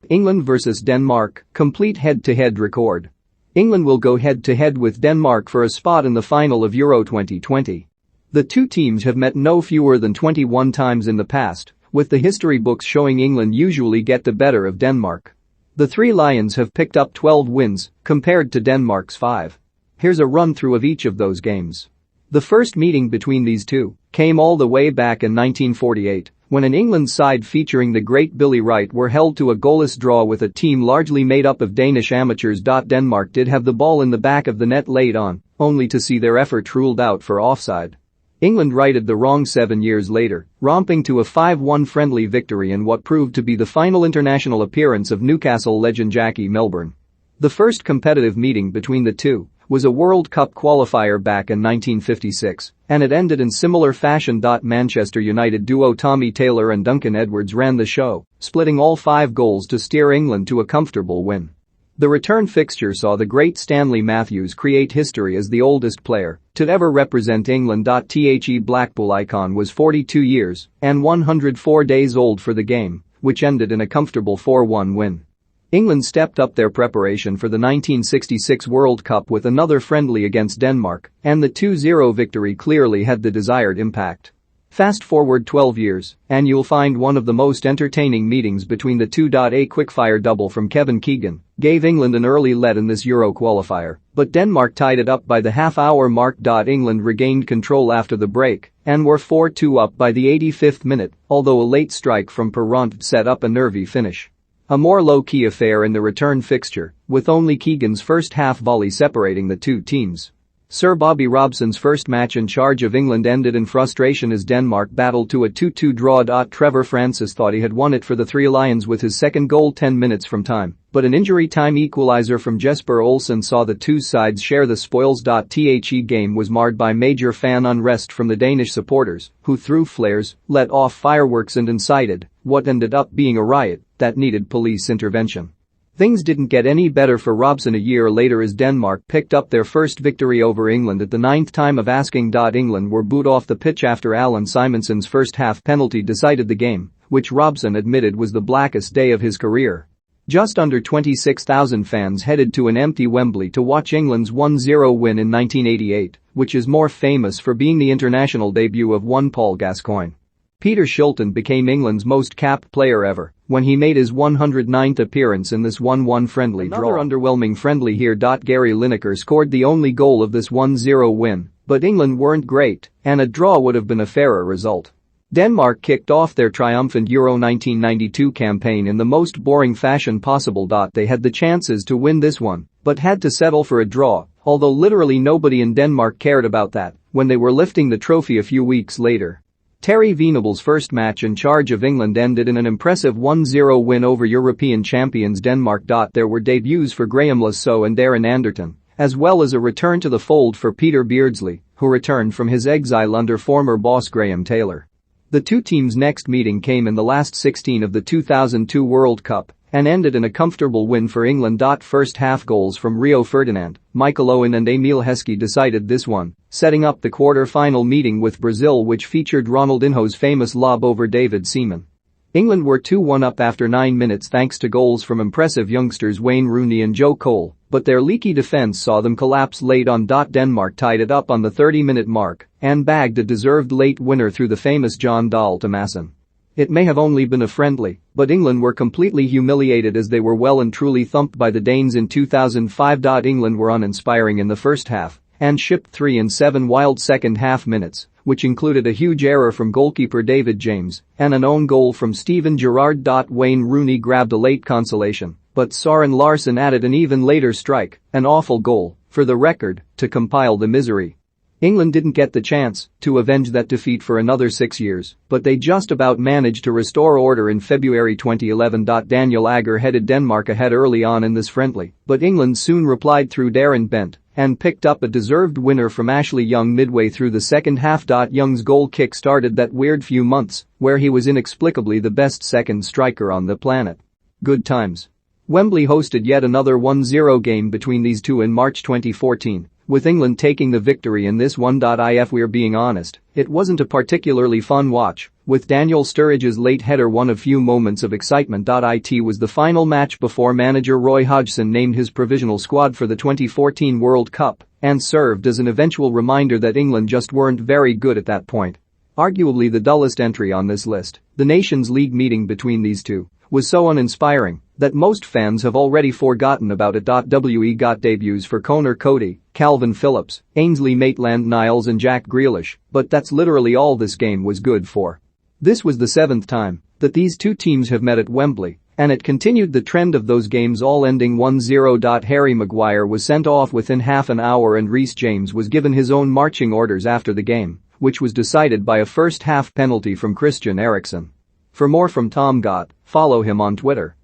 England vs Denmark, complete head-to-head record. England will go head-to-head with Denmark for a spot in the final of Euro 2020. The two teams have met no fewer than 21 times in the past, with the history books showing England usually get the better of Denmark. The Three Lions have picked up 12 wins, compared to Denmark's 5. Here's a run-through of each of those games. The first meeting between these two came all the way back in 1948, when an England side featuring the great Billy Wright were held to a goalless draw with a team largely made up of Danish amateurs. Denmark did have the ball in the back of the net late on, only to see their effort ruled out for offside. England righted the wrong 7 years later, romping to a 5-1 friendly victory in what proved to be the final international appearance of Newcastle legend Jackie Milburn. The first competitive meeting between the two was a World Cup qualifier back in 1956, and it ended in similar fashion. Manchester United duo Tommy Taylor and Duncan Edwards ran the show, splitting all 5 goals to steer England to a comfortable win. The return fixture saw the great Stanley Matthews create history as the oldest player to ever represent England. The Blackpool icon was 42 years and 104 days old for the game, which ended in a comfortable 4-1 win. England stepped up their preparation for the 1966 World Cup with another friendly against Denmark, and the 2-0 victory clearly had the desired impact. Fast forward 12 years, and you'll find one of the most entertaining meetings between the two. A quickfire double from Kevin Keegan gave England an early lead in this Euro qualifier, but Denmark tied it up by the half-hour mark. England regained control after the break and were 4-2 up by the 85th minute, although a late strike from Perrant set up a nervy finish. A more low-key affair in the return fixture, with only Keegan's first half volley separating the two teams. Sir Bobby Robson's first match in charge of England ended in frustration as Denmark battled to a 2-2 draw. Trevor Francis thought he had won it for the Three Lions with his second goal 10 minutes from time, but an injury-time equaliser from Jesper Olsen saw the two sides share the spoils. The game was marred by major fan unrest from the Danish supporters, who threw flares, let off fireworks and incited what ended up being a riot that needed police intervention. Things didn't get any better for Robson a year later as Denmark picked up their first victory over England at the 9th time of asking. England were booed off the pitch after Alan Simonson's first-half penalty decided the game, which Robson admitted was the blackest day of his career. Just under 26,000 fans headed to an empty Wembley to watch England's 1-0 win in 1988, which is more famous for being the international debut of one Paul Gascoigne. Peter Shilton became England's most capped player ever when he made his 109th appearance in this 1-1 friendly draw. Another underwhelming friendly here. Gary Lineker scored the only goal of this 1-0 win, but England weren't great, and a draw would have been a fairer result. Denmark kicked off their triumphant Euro 1992 campaign in the most boring fashion possible. They had the chances to win this one, but had to settle for a draw, although literally nobody in Denmark cared about that when they were lifting the trophy a few weeks later. Terry Venable's first match in charge of England ended in an impressive 1-0 win over European champions Denmark. There were debuts for Graham Lasso and Darren Anderton, as well as a return to the fold for Peter Beardsley, who returned from his exile under former boss Graham Taylor. The two teams' next meeting came in the last 16 of the 2002 World Cup and ended in a comfortable win for England. First-half goals from Rio Ferdinand, Michael Owen and Emile Heskey decided this one, setting up the quarter-final meeting with Brazil, which featured Ronaldinho's famous lob over David Seaman. England were 2-1 up after 9 minutes thanks to goals from impressive youngsters Wayne Rooney and Joe Cole, but their leaky defense saw them collapse late on. Denmark tied it up on the 30-minute mark and bagged a deserved late winner through the famous John Dahl Tomasson. It may have only been a friendly, but England were completely humiliated as they were well and truly thumped by the Danes in 2005. England were uninspiring in the first half and shipped 3 and 7 wild second-half minutes, which included a huge error from goalkeeper David James and an own goal from Steven Gerrard. Wayne Rooney grabbed a late consolation, but Søren Larsen added an even later strike, an awful goal, for the record, to compile the misery. England didn't get the chance to avenge that defeat for another 6 years, but they just about managed to restore order in February 2011. Daniel Agger headed Denmark ahead early on in this friendly, but England soon replied through Darren Bent and picked up a deserved winner from Ashley Young midway through the second half. Young's goal kick started that weird few months where he was inexplicably the best second striker on the planet. Good times. Wembley hosted yet another 1-0 game between these two in March 2014. With England taking the victory in this one. If we're being honest, it wasn't a particularly fun watch, with Daniel Sturridge's late header one of few moments of excitement. It was the final match before manager Roy Hodgson named his provisional squad for the 2014 World Cup and served as an eventual reminder that England just weren't very good at that point. Arguably the dullest entry on this list, the Nations League meeting between these two was so uninspiring that most fans have already forgotten about it. We got debuts for Conor Cody, Calvin Phillips, Ainsley Maitland-Niles and Jack Grealish, but that's literally all this game was good for. This was the 7th time that these two teams have met at Wembley, and it continued the trend of those games all ending 1-0. Harry Maguire was sent off within half an hour and Reece James was given his own marching orders after the game, which was decided by a first-half penalty from Christian Eriksen. For more from Tom Gott, follow him on Twitter